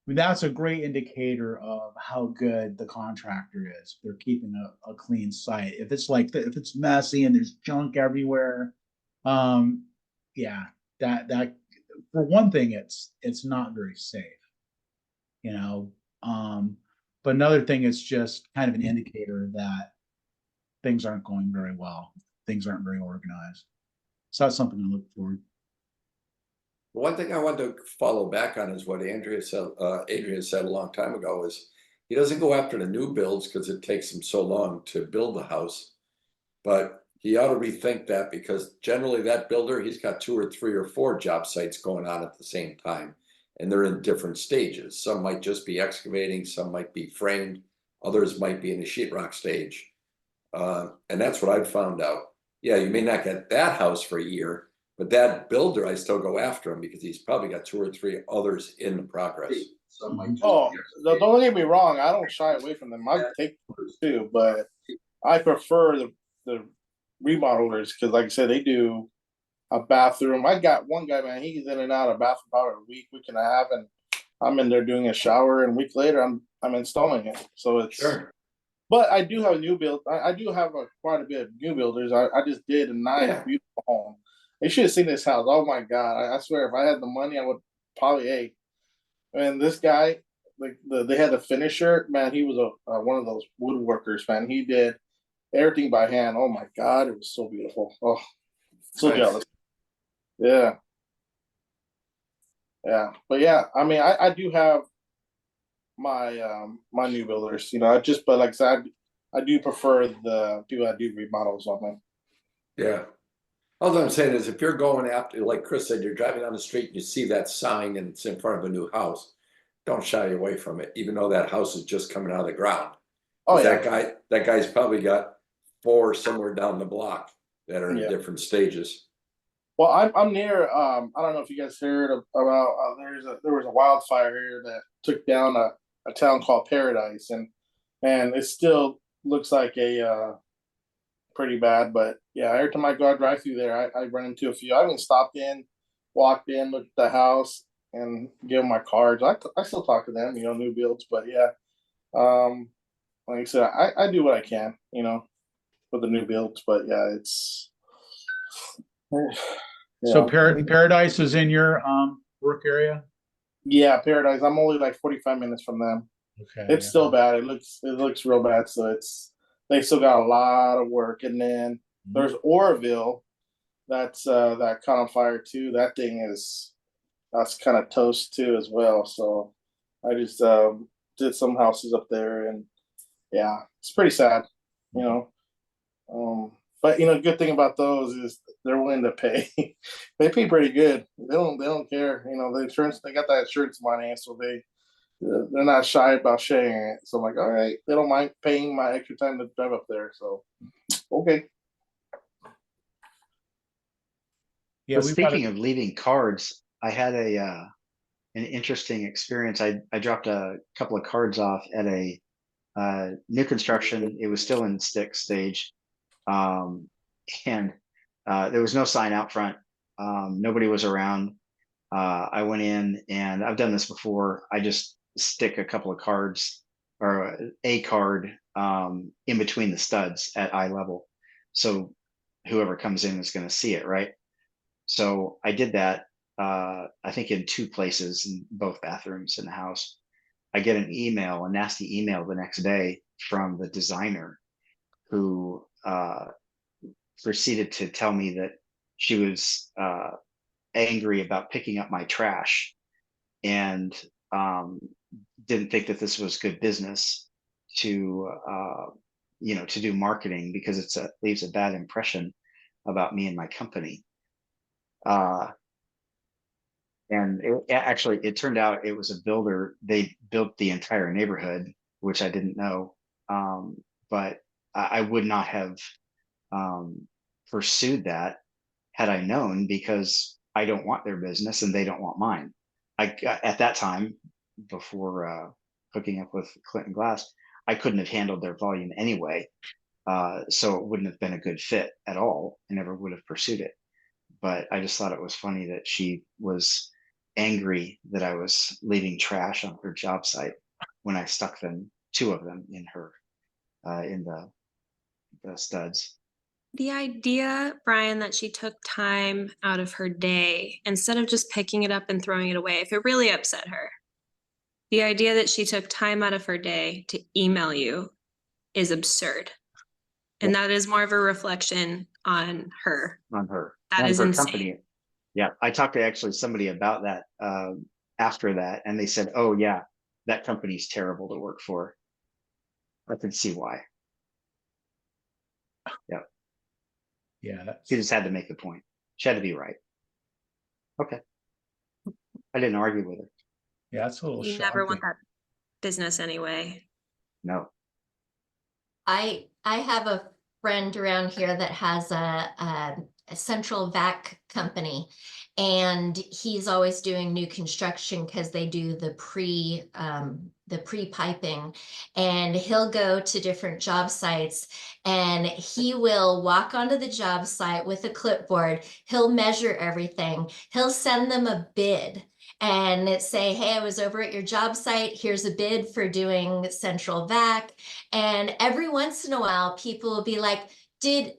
A: I mean, that's a great indicator of how good the contractor is. They're keeping a clean site. If it's if it's messy and there's junk everywhere, yeah, that for one thing, it's not very safe, you know. But another thing, it's just kind of an indicator that things aren't going very well. Things aren't very organized. So that's something to look for.
G: One thing I want to follow back on is what Adrian said a long time ago is he doesn't go after the new builds because it takes him so long to build the house. But he ought to rethink that because generally that builder, he's got 2 or 3 or 4 job sites going on at the same time. And they're in different stages. Some might just be excavating, some might be framed, others might be in the sheetrock stage. And that's what I've found out. Yeah, you may not get that house for a year, but that builder, I still go after him because he's probably got 2 or 3 others in the progress.
E: Oh, don't get me wrong. I don't shy away from them. I take them too, but I prefer the remodelers because, like I said, they do a bathroom. I got one guy, man. He's in and out of bathroom about a week and a half, and I'm in there doing a shower, and a week later, I'm installing it. So it's
G: Sure.
E: But I do have a new build. I do have quite a bit of new builders. I just did a nice, beautiful home. You should have seen this house. Oh my God! I swear, if I had the money, I would probably. And this guy, like they had a finisher. Man, he was one of those woodworkers. Man, he did everything by hand. Oh my God, it was so beautiful. Oh, so
G: Nice.
E: jealous. Yeah, yeah, but yeah. I mean, I do have my my new builders. But like I said, I do prefer the people that do remodels on them.
G: Yeah. All I'm saying is if you're going after, like Chris said, you're driving down the street and you see that sign and it's in front of a new house, don't shy away from it, even though that house is just coming out of the ground.
E: Oh yeah,
G: That guy's probably got 4 somewhere down the block that are in different stages.
E: Well, I'm near. I don't know if you guys heard about. There was a wildfire here that took down a town called Paradise, and it still looks like a pretty bad. But yeah, every time I drive through there, I run into a few. I even stopped in, walked in, looked at the house, and give them my cards. I still talk to them, new builds. But yeah, like I said, I do what I can, with the new builds. But yeah, it's.
A: So Paradise is in your work area?
E: Yeah, Paradise. I'm only like 45 minutes from them.
A: Okay.
E: It's still bad. It looks real bad. So they still got a lot of work. And then there's Oroville. That's that caught on fire too. That's kind of toast too as well. So I just did some houses up there, and yeah, it's pretty sad, But good thing about those is they're willing to pay. They pay pretty good. They don't care. The insurance, they got that insurance money, so they're not shy about sharing it. So I'm like, all right, they don't mind paying my extra time to drive up there. So Okay.
A: Yeah,
I: But
A: we've got
I: speaking of leaving cards, I had an interesting experience. I dropped a couple of cards off at a new construction. It was still in stick stage, and there was no sign out front. Nobody was around. I went in, and I've done this before. I just stick a couple of cards or a card in between the studs at eye level, so whoever comes in is going to see it, right? So I did that. I think in 2 places in both bathrooms in the house. I get an email, a nasty email the next day from the designer who proceeded to tell me that she was angry about picking up my trash and didn't think that this was good business to to do marketing because leaves a bad impression about me and my company. And actually, it turned out it was a builder. They built the entire neighborhood, which I didn't know. But I would not have pursued that had I known, because I don't want their business and they don't want mine. At that time, before hooking up with Clinton Glass, I couldn't have handled their volume anyway. So it wouldn't have been a good fit at all. I never would have pursued it. But I just thought it was funny that she was angry that I was leaving trash on her job site when I stuck 2 of them in her in the studs.
C: The idea, Brian, that she took time out of her day instead of just picking it up and throwing it away, if it really upset her, the idea that she took time out of her day to email you is absurd. And that is more of a reflection on her.
I: On her.
C: That
I: and
C: is
I: her
C: insane.
I: company. Yeah, I talked to actually somebody about that after that, and they said, "Oh yeah, that company's terrible to work for." I can see why. Yeah.
A: Yeah,
I: She just had to make the point. She had to be right. Okay. I didn't argue with her.
A: yeah, that's a little
C: You
A: shocking.
C: never want that business anyway.
I: No.
F: I have a friend around here that has a central vac company, and he's always doing new construction because they do the pre-piping, and he'll go to different job sites and he will walk onto the job site with a clipboard. He'll measure everything. He'll send them a bid and say, hey, I was over at your job site. Here's a bid for doing central vac. And every once in a while, people will be like, did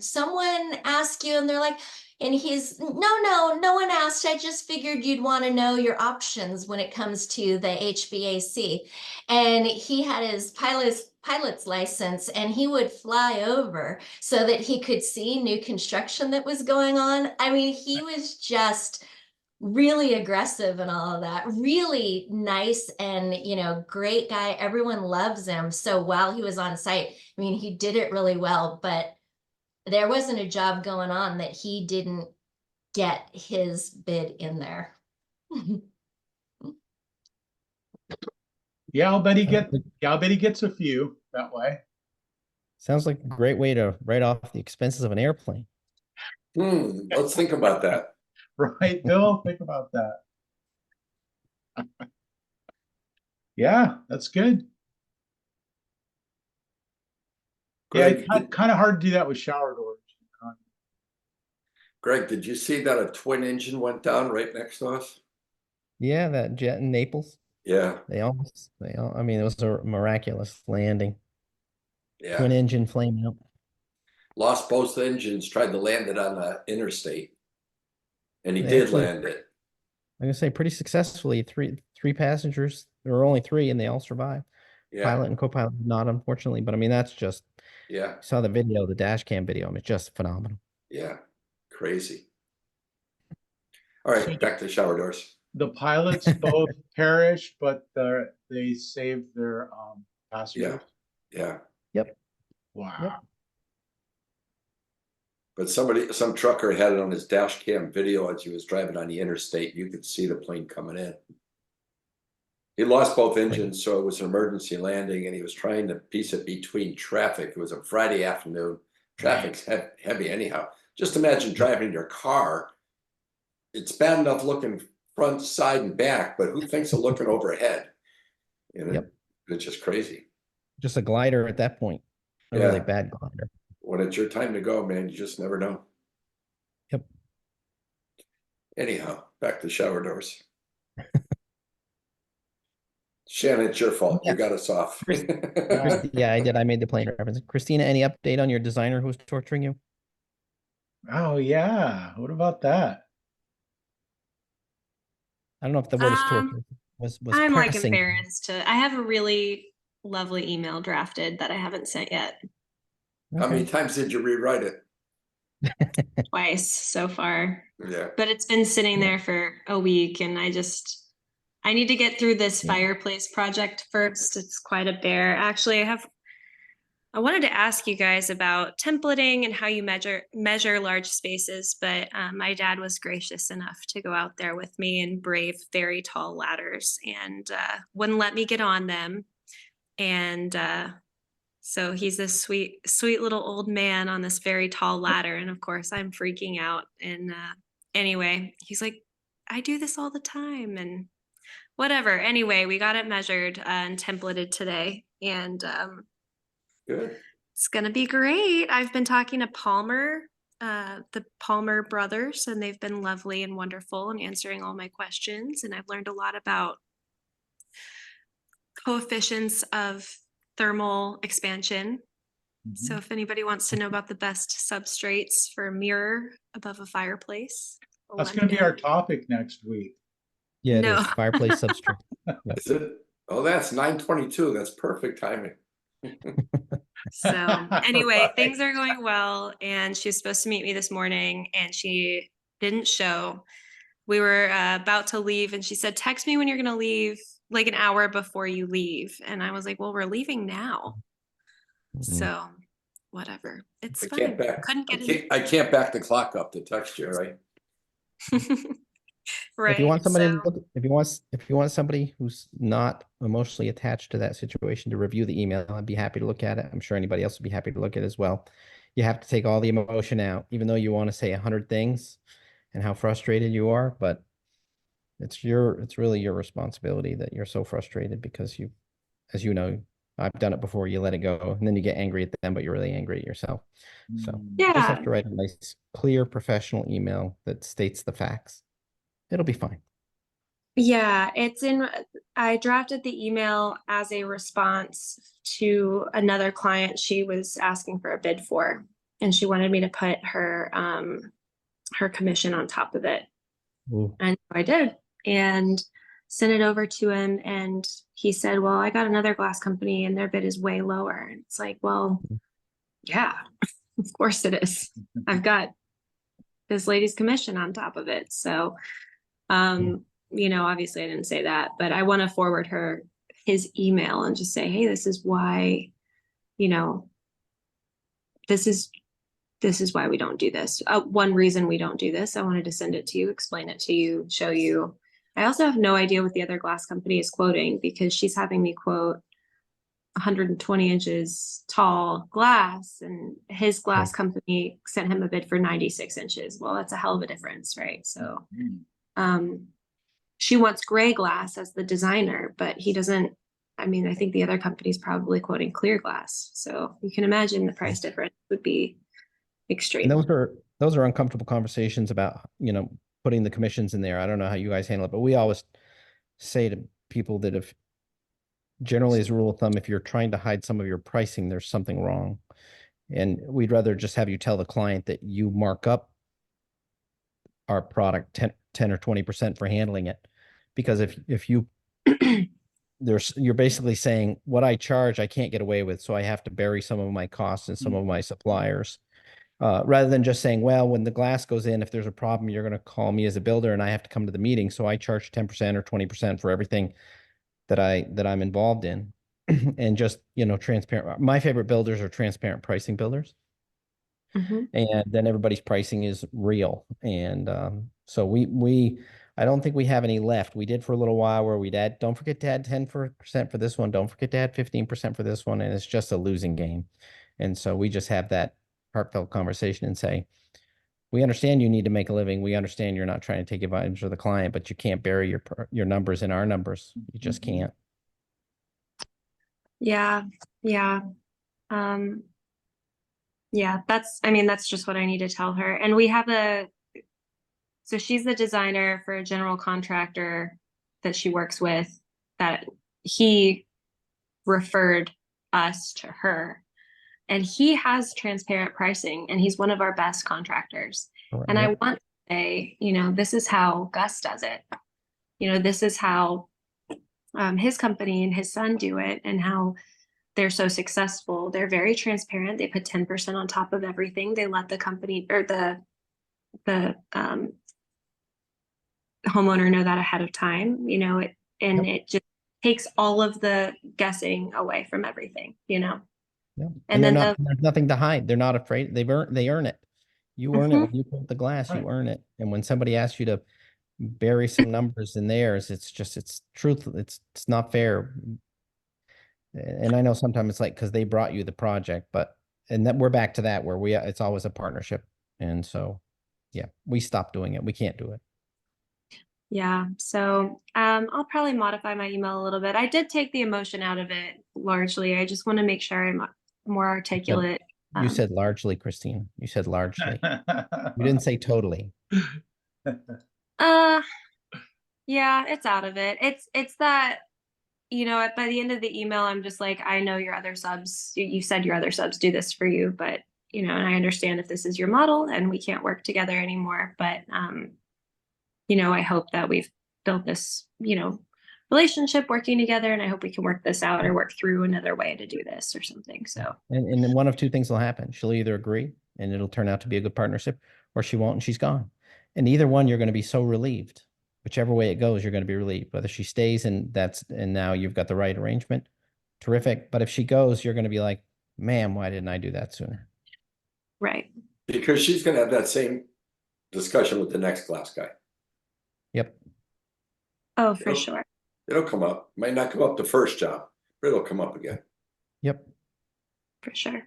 F: someone ask you? And they're like, and he's, no one asked. I just figured you'd want to know your options when it comes to the HVAC. And he had his pilot's license, and he would fly over so that he could see new construction that was going on. I mean, he was just really aggressive and all of that. Really nice and, great guy. Everyone loves him. So while he was on site, I mean, he did it really well, but there wasn't a job going on that he didn't get his bid in there.
A: Yeah, I'll bet he gets a few that way.
H: Sounds like a great way to write off the expenses of an airplane.
G: Let's think about that.
A: Right, Bill? Think about that. Yeah, that's good.
G: Greg,
A: yeah, kind of hard to do that with shower doors.
G: Greg, did you see that a twin engine went down right next to us?
H: Yeah, that jet in Naples.
G: Yeah.
H: I mean, it was a miraculous landing.
G: Yeah.
H: Twin engine flame out.
G: Lost both engines, tried to land it on the interstate. And he
H: They
G: did
H: actually-
G: land it.
H: I'm gonna say pretty successfully. Three passengers. There were only 3, and they all survived.
G: Yeah.
H: Pilot and co-pilot not, unfortunately. But I mean, that's just.
G: Yeah.
H: You saw the video, the dash cam video. I mean, it's just phenomenal.
G: Yeah. Crazy. All right, back to shower doors.
A: The pilots both perished, but they saved their passengers.
G: Yeah.
H: Yep.
A: Wow.
H: Yep.
G: But some trucker had it on his dash cam video as he was driving on the interstate. You could see the plane coming in. He lost both engines, so it was an emergency landing, and he was trying to piece it between traffic. It was a Friday afternoon. Traffic's heavy anyhow. Just imagine driving your car. It's bad enough looking front, side, and back, but who thinks of looking overhead? You know,
H: Yep.
G: it's just crazy.
H: Just a glider at that point. A really bad glider.
G: When it's your time to go, man, you just never know.
H: Yep.
G: Anyhow, back to shower doors. Shannon, it's your fault.
H: Yeah.
G: You got us off.
H: Yeah, I did. I made the plane reference. Christina, any update on your designer who's torturing you?
A: Oh yeah. What about that?
H: I don't know if the word is torture. Was
C: I'm like
H: pressing.
C: embarrassed to. I have a really lovely email drafted that I haven't sent yet.
G: How many
H: Okay.
G: times did you rewrite it?
C: Twice so far.
G: Yeah.
C: But it's been sitting there for a week, and I need to get through this fireplace project first. It's quite a bear. Actually, I wanted to ask you guys about templating and how you measure large spaces, but my dad was gracious enough to go out there with me and brave very tall ladders, and wouldn't let me get on them. And so he's this sweet little old man on this very tall ladder, and of course I'm freaking out. And anyway, he's like, I do this all the time, and whatever. Anyway, we got it measured and templated today, and
G: Good.
C: it's gonna be great. I've been talking to Palmer, the Palmer brothers, and they've been lovely and wonderful and answering all my questions. And I've learned a lot about coefficients of thermal expansion. So if anybody wants to know about the best substrates for a mirror above a fireplace,
A: That's
C: let
A: going
C: me
A: to be
C: know.
A: our topic next week.
H: Yeah, it
C: No.
H: is. Fireplace substrate. Yep.
G: Is it? Oh, that's 9:22. That's perfect timing.
C: So anyway,
A: Right.
C: things are going well, and she was supposed to meet me this morning, and she didn't show. We were about to leave, and she said, text me when you're going to leave, like an hour before you leave. And I was like, well, we're leaving now. So whatever. It's
G: I
C: fine.
G: can't back.
C: Couldn't
G: I
C: get
G: can't, I can't back the clock up to text you, right?
C: in. Right.
H: If you want somebody
C: So,
H: to look, if you want somebody who's not emotionally attached to that situation to review the email, I'd be happy to look at it. I'm sure anybody else would be happy to look at it as well. You have to take all the emotion out, even though you want to say 100 things and how frustrated you are, but it's really your responsibility that you're so frustrated because you, as you know, I've done it before, you let it go and then you get angry at them, but you're really angry at yourself. So you just have
C: yeah.
H: to write a nice, clear, professional email that states the facts. It'll be fine.
C: Yeah, I drafted the email as a response to another client she was asking for a bid for, and she wanted me to put her commission on top of it.
H: Ooh.
C: And I did, and sent it over to him, and he said, well, I got another glass company and their bid is way lower. And it's like, well, yeah, of course it is. I've got this lady's commission on top of it. So you know, obviously I didn't say that, but I want to forward her his email and just say, hey, this is why, you know, this is why we don't do this. One reason we don't do this. I wanted to send it to you, explain it to you, show you. I also have no idea what the other glass company is quoting, because she's having me quote 120 inches tall glass, and his glass company sent him a bid for 96 inches. Well, that's a hell of a difference, right? So, she wants gray glass as the designer, but he doesn't. I mean, I think the other company's probably quoting clear glass. So you can imagine the price difference would be extreme.
H: And those are uncomfortable conversations about, you know, putting the commissions in there. I don't know how you guys handle it, but we always say to people that if generally as a rule of thumb, if you're trying to hide some of your pricing, there's something wrong. And we'd rather just have you tell the client that you mark up our product 10 or 20% for handling it. Because if you you're basically saying what I charge, I can't get away with. So I have to bury some of my costs and some of my suppliers. Rather than just saying, well, when the glass goes in, if there's a problem, you're going to call me as a builder and I have to come to the meeting. So I charge 10% or 20% for everything that I'm involved in. And just, you know, transparent. My favorite builders are transparent pricing builders. And then everybody's pricing is real. And so we I don't think we have any left. We did for a little while where we'd add, don't forget to add 10% for this one. Don't forget to add 15% for this one. And it's just a losing game. And so we just have that heartfelt conversation and say, we understand you need to make a living. We understand you're not trying to take advantage of the client, but you can't bury your numbers in our numbers. You just can't.
C: Yeah. Yeah. Yeah, that's just what I need to tell her. And we have so she's the designer for a general contractor that she works with, that he referred us to her. And he has transparent pricing, and he's one of our best contractors. And I want to say, this is how Gus does it. This is how his company and his son do it, and how they're so successful. They're very transparent. They put 10% on top of everything. They let the company or the homeowner know that ahead of time, it just takes all of the guessing away from everything,
H: Yeah.
C: And
H: then
C: then
H: there's nothing to hide. They're not afraid. They earn it. You earn it when you put the glass,
A: Right.
H: you earn it. And when somebody asks you to bury some numbers in theirs, it's truth. It's not fair. And I know sometimes it's like, because they brought you the project, and then we're back to that where it's always a partnership. And so, yeah, we stopped doing it. We can't do it.
C: yeah. So I'll probably modify my email a little bit. I did take the emotion out of it largely. I just want to make sure I'm more articulate.
H: You said largely, Christine. You said largely. You didn't say totally.
C: Yeah, it's out of it. It's that, by the end of the email, I'm just like, I know your other subs, you said your other subs do this for you, but, and I understand if this is your model and we can't work together anymore, but, I hope that we've built this, relationship working together, and I hope we can work this out or work through another way to do this or something. So,
H: and then one of two things will happen. She'll either agree and it'll turn out to be a good partnership, or she won't and she's gone. And either one, you're going to be so relieved. Whichever way it goes, you're going to be relieved. Whether she stays and now you've got the right arrangement, terrific. But if she goes, you're going to be like, man, why didn't I do that sooner?
C: right.
G: Because she's going to have that same discussion with the next glass guy.
H: Yep.
C: Oh, for sure.
G: It'll come up. Might not come up the first job, but it'll come up again.
H: Yep.
C: For sure.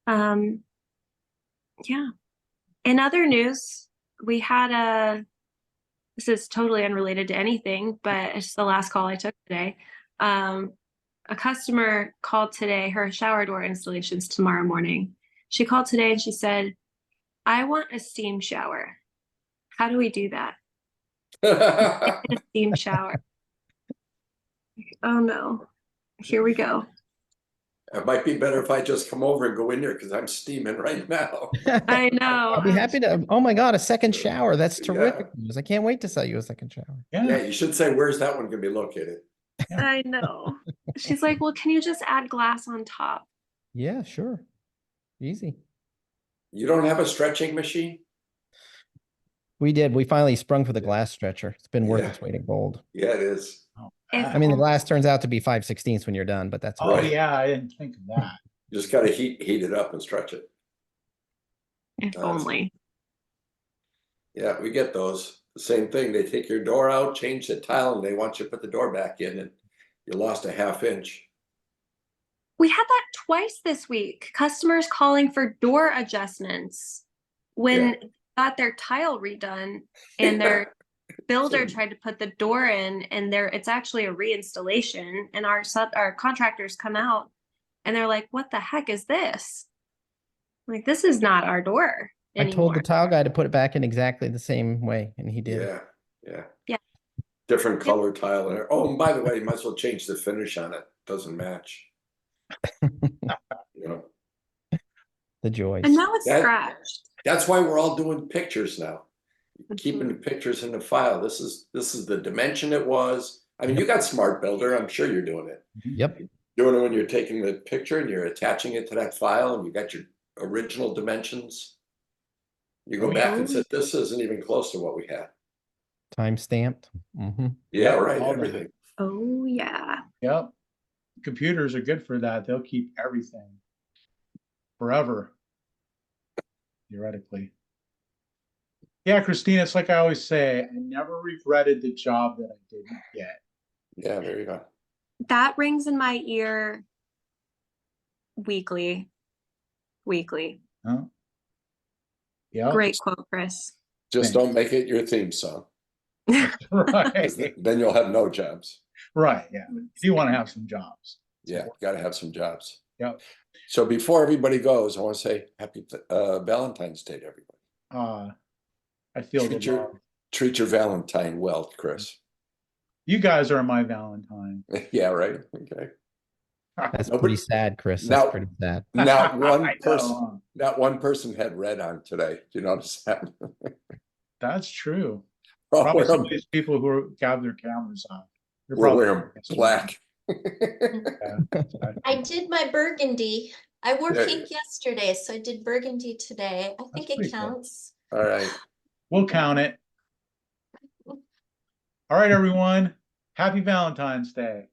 C: Yeah. In other news, we had this is totally unrelated to anything, but it's the last call I took today. A customer called today, her shower door installation's tomorrow morning. She called today and she said, I want a steam shower. How do we do that? A steam shower. Oh no. Here we go.
G: It might be better if I just come over and go in there because I'm steaming right now.
C: I know.
H: I'll be happy to. Oh my God, a second shower. That's terrific
G: Yeah.
H: news. I can't wait to sell you a second shower.
G: Yeah, you should say, where's that one going to be located?
C: I know. She's like, well, can you just add glass on top?
H: Yeah, sure. Easy.
G: You don't have a stretching machine?
H: We did. We finally sprung for the glass stretcher. It's been worth its weight in gold.
G: Yeah, it is.
H: I mean, the glass turns out to be 5/16 when you're done, but that's
A: Oh
G: Right.
A: yeah, I didn't think of that.
G: You just got to heat it up and stretch it.
C: If only.
G: Yeah, we get those. The same thing. They take your door out, change the tile, and they want you to put the door back in, and you lost a ½ inch.
C: We had that twice this week. Customers calling for door adjustments when they got their tile redone, and their builder tried to put the door in, and it's actually a reinstallation, and our contractors come out and they're like, what the heck is this? Like, this is not our door anymore.
H: I told the tile guy to put it back in exactly the same way, and he did.
G: Yeah. Different color tile in there. Oh, and by the way, you might as well change the finish on it. Doesn't match.
H: The joys.
C: And now it's scratched.
G: That's why we're all doing pictures now. Keeping the pictures in the file. This is the dimension it was. I mean, you got Smart Builder. I'm sure you're doing it.
H: Yep.
G: Doing it when you're taking the picture and you're attaching it to that file, and you got your original dimensions. You go back and say, this isn't even close to what we had.
H: Time stamped. Mm-hmm.
G: Yeah, right.
A: All
G: Everything.
C: Oh yeah.
A: Yep. Computers are good for that. They'll keep everything forever, theoretically. Yeah, Christina, it's like I always say, I never regretted the job that I didn't get.
G: Yeah, there you go.
C: That rings in my ear weekly.
A: Huh? Yeah.
C: Great quote, Chris.
G: Just
A: Thanks.
G: don't make it your theme song.
A: Right.
G: 'Cause then you'll have no jobs.
A: Right. Yeah. You want to have some jobs.
G: Yeah, gotta have some jobs.
A: Yep.
G: So before everybody goes, I want to say happy Valentine's Day to everybody.
A: I feel the love.
G: Treat your Valentine well, Chris.
A: You guys are my Valentine.
G: Yeah, right. Okay.
H: That's
G: Nobody-
H: pretty sad, Chris.
G: Now-
H: That's pretty sad.
G: Not one
A: I know,
G: person.
A: huh?
G: Not one person had red on today. Do you notice that?
A: That's true.
G: We're all
A: Probably some of
G: wearing,
A: these people who have their cameras on. They're
G: we're
A: probably
G: wearing black.
F: I did my burgundy. I wore
G: Yeah.
F: pink yesterday, so I did burgundy today. I think
A: pretty
F: it
A: cool.
F: counts.
G: All right.
A: We'll count it. All right, everyone. Happy Valentine's Day.